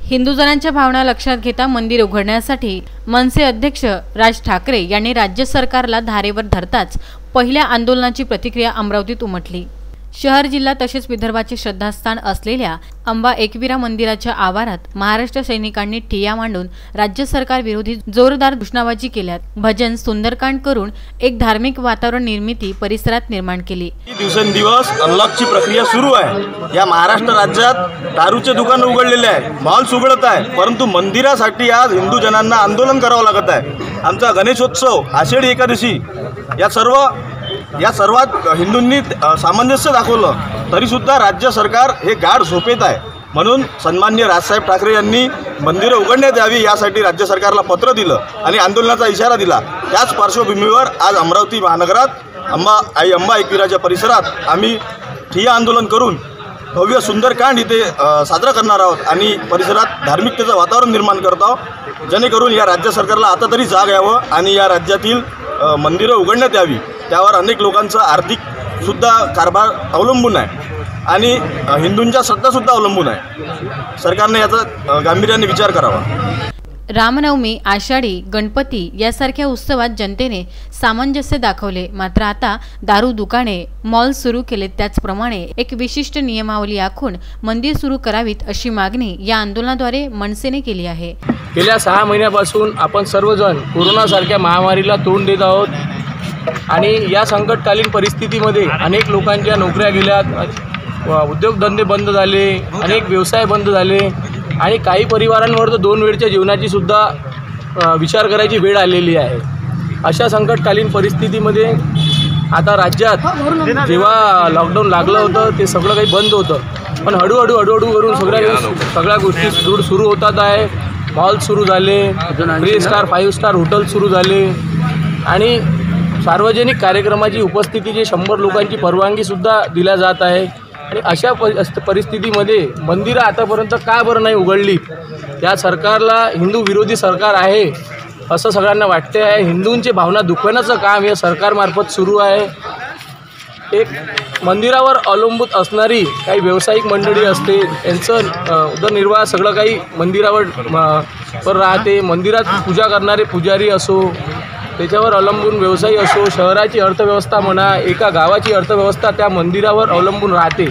हिंदुजनांच्या भावना लक्षात घेता मंदिर उघडण्यासाठी मनसे अध्यक्ष राज ठाकरे यांनी राज्य सरकारला धारेवर धरताच पहिल्या आंदोलनाची प्रतिक्रिया अमरावतीत उमटली। शहर जिल्हा तसेच विदर्भाचे श्रद्धास्थान असलेल्या अंबा एकविरा मंदिराच्या आवारात महाराष्ट्र सैनिकांनी ठिय्या मांडून राज्य सरकार विरोधी जोरदार घोषणाबाजी केल्यात भजन सुंदरकांड करून एक धार्मिक वातावरण निर्मिती परिसरात निर्माण केली। दिवसेंदिवस अनलॉकची प्रक्रिया सुरू आहे। या महाराष्ट्र राज्यात दारूचे दुकान उघडलेले आहे, मॉल्स उघडत आहे, परंतु मंदिरासाठी आज हिंदू जनांना आंदोलन करावं लागत आहे। आमचा गणेशोत्सव, आषाढी एकादशी या सर्वात हिंदूंनी सामंजस्य दाखवलं, तरीसुद्धा राज्य सरकार हे गाढ झोपेत आहे। म्हणून सन्माननीय राजसाहेब ठाकरे यांनी मंदिरं उघडण्यात यावी यासाठी राज्य सरकारला पत्र दिलं आणि आंदोलनाचा इशारा दिला। त्याच पार्श्वभूमीवर आज अमरावती महानगरात अंबा एकविराच्या परिसरात आम्ही ठिय्या आंदोलन करून भव्य सुंदरकांड इथे साजरा करणार आहोत आणि परिसरात धार्मिकतेचं वातावरण निर्माण करत आहोत, जेणेकरून या राज्य सरकारला आता तरी जाग यावं आणि या राज्यातील मंदिरं उघडण्यात यावी। त्यावर अनेक लोकांचा आर्थिकसुद्धा कारभार अवलंबून आहे आणि हिंदूंच्या श्रद्धासुद्धा अवलंबून आहे। सरकारने याचा गांभीर्याने विचार करावा। रामनवमी, आषाढी, गणपती यासारख्या उत्सवात जनतेने सामंजस्य दाखवले, मात्र आता दारू दुकाने, मॉल सुरू केले। त्याचप्रमाणे एक विशिष्ट नियमावली आखून मंदिर सुरू करावीत अशी मागणी या आंदोलनाद्वारे मनसेने केली आहे। गेल्या 6 महिन्यापासून आपण सर्वजण कोरोनासारख्या महामारीला तोंड देत आहोत आणि या संकटकालीन परिस्थितीमध्ये अनेक लोकांच्या नोकऱ्या गेल्यात, उद्योगधंदे बंद झाले, अनेक व्यवसाय बंद झाले आणि काही परिवारांवर तर 2 वेळच्या जेवणाची सुद्धा विचार करायची वेळ आलेली आहे। अशा संकटकालीन परिस्थितीमध्ये आता राज्यात जेव्हा लॉकडाऊन लागलं होतं ते सगळं काही बंद होतं, पण हळूहळू करून सगळ्या गोष्टी सुरू होतात आहे। मॉल सुरू झाले, 3 स्टार 5 स्टार हॉटेल सुरू झाले आणि सार्वजनिक कार्यक्रमाची उपस्थितीची 100 लोकांची परवानगीसुद्धा दिल्या जात आहे। आणि अशा परिस्थितीमध्ये मंदिरं आतापर्यंत का बरं नाही उघडली? या सरकारला हिंदू विरोधी सरकार आहे असं सगळ्यांना वाटते आहे। हिंदूंचे भावना दुखवण्याचं काम या सरकारमार्फत सुरू आहे। एक मंदिरावर अवलंबून असणारी काही व्यावसायिक मंडळी असते, यांचं उदरनिर्वाह सगळं काही मंदिरावर राहते। मंदिरात पूजा करणारे पुजारी असो, त्याच्यावर अवलंबून व्यवसायी असो, शहराची अर्थव्यवस्था म्हणा, एका गावाची अर्थव्यवस्था त्या मंदिरावर अवलंबून राहते।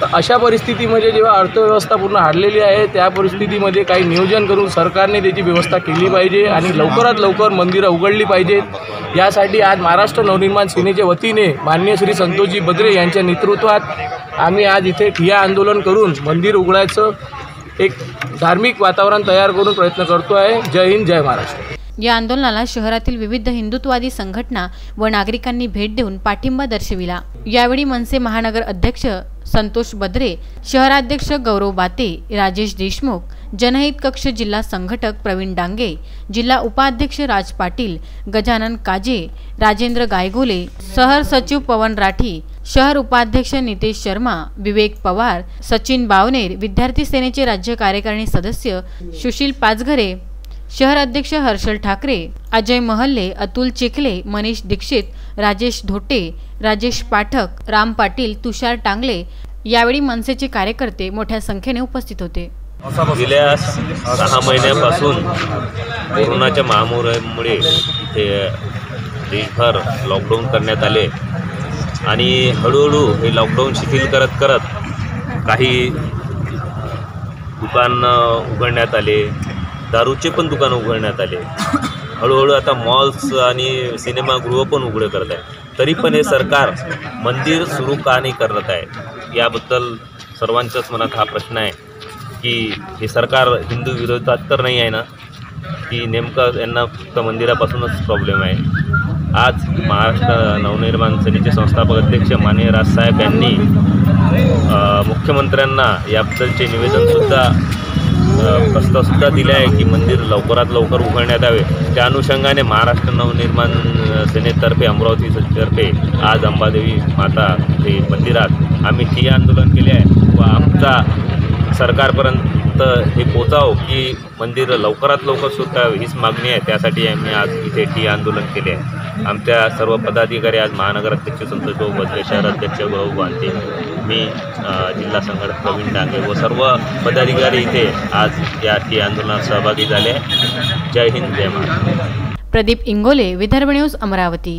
तर अशा परिस्थितीमध्ये जेव्हा अर्थव्यवस्था पूर्ण हारलेली आहे, त्या परिस्थितीमध्ये काही नियोजन करून सरकारने त्याची व्यवस्था केली पाहिजे आणि लवकरात लवकर मंदिरं उघडली पाहिजेत। यासाठी आज महाराष्ट्र नवनिर्माण सेनेच्या वतीने माननीय श्री संतोषजी बद्रे यांच्या नेतृत्वात आम्ही आज इथे ठिय्या आंदोलन करून मंदिर उघडायचं एक धार्मिक वातावरण तयार करून प्रयत्न करतो आहे। जय हिंद, जय महाराष्ट्र। या आंदोलनाला शहरातील विविध हिंदुत्ववादी संघटना व नागरिकांनी भेट देऊन पाठिंबा दर्शविला। यावेळी मनसे महानगर अध्यक्ष संतोष बद्रे, शहराध्यक्ष गौरव बाते, राजेश देशमुख, जनहित कक्ष जिल्हा संघटक प्रवीण डांगे, जिल्हा उपाध्यक्ष राज पाटील, गजानन काजे, राजेंद्र गायगोले, शहर सचिव पवन राठी, शहर उपाध्यक्ष नितेश शर्मा, विवेक पवार, सचिन बावनेर, विद्यार्थी सेनेचे राज्य कार्यकारिणी सदस्य सुशील पाचघरे, शहर अध्यक्ष हर्षल ठाकरे, अजय महल्ले, अतुल चिखले, मनीष दीक्षित, राजेश धोटे, राजेश पाठक, राम पाटील, तुषार टांगले यावेळी मनसेचे कार्यकर्ते मोठ्या संख्येने उपस्थित होते। गेल्या 6 महिन्यापासून कोरोनाच्या महामारीमुळे इथे देशभर लॉकडाऊन करण्यात आले आणि हळूहळू हे लॉकडाऊन शिथिल करत काही दुकान उघडण्यात आले, दारूचे पण दुकान उघडण्यात आले। हळूहळू आता मॉल्स आणि सिनेमागृह पण उघडे करत आहे। तरी पण हे सरकार मंदिर सुरू का नाही करत आहे? याबद्दल सर्वांच्याच मनात हा प्रश्न आहे की हे सरकार हिंदू विरोधात तर नाही आहे ना, की नेमकं यांना फक्त मंदिरापासूनच प्रॉब्लेम आहे? आज महाराष्ट्र नवनिर्माण सेनेचे संस्थापक अध्यक्ष माननीय राजसाहेब यांनी मुख्यमंत्र्यांना याबद्दलचे निवेदनसुद्धा प्रस्तावसुद्धा दिले आहे की मंदिर लवकरात लवकर उघडण्यात यावे। त्या अनुषंगाने महाराष्ट्र नवनिर्माण सेनेतर्फे अमरावतीतर्फे आज अंबादेवी माता हे मंदिरात आम्ही ठिय्या आंदोलन केले आहे व आमचा सरकारपर्यंत हे पोचावं की मंदिर लवकरात लवकर सुरू करावे हीच मागणी आहे। त्यासाठी आम्ही आज इथे ठिय्या आंदोलन केले आहे। आमच्या सर्व पदाधिकारी आज महानगर अध्यक्ष संतोष बद्रे, शहर अध्यक्ष गौरव बाते, मी जिल्हा संघटक प्रवीण डांगे व सर्व पदाधिकारी इथे आज या आंदोलनात सहभागी झाले. जय हिंद, जय महाराष्ट्र. प्रदीप इंगोले, विदर्भ न्यूज, अमरावती.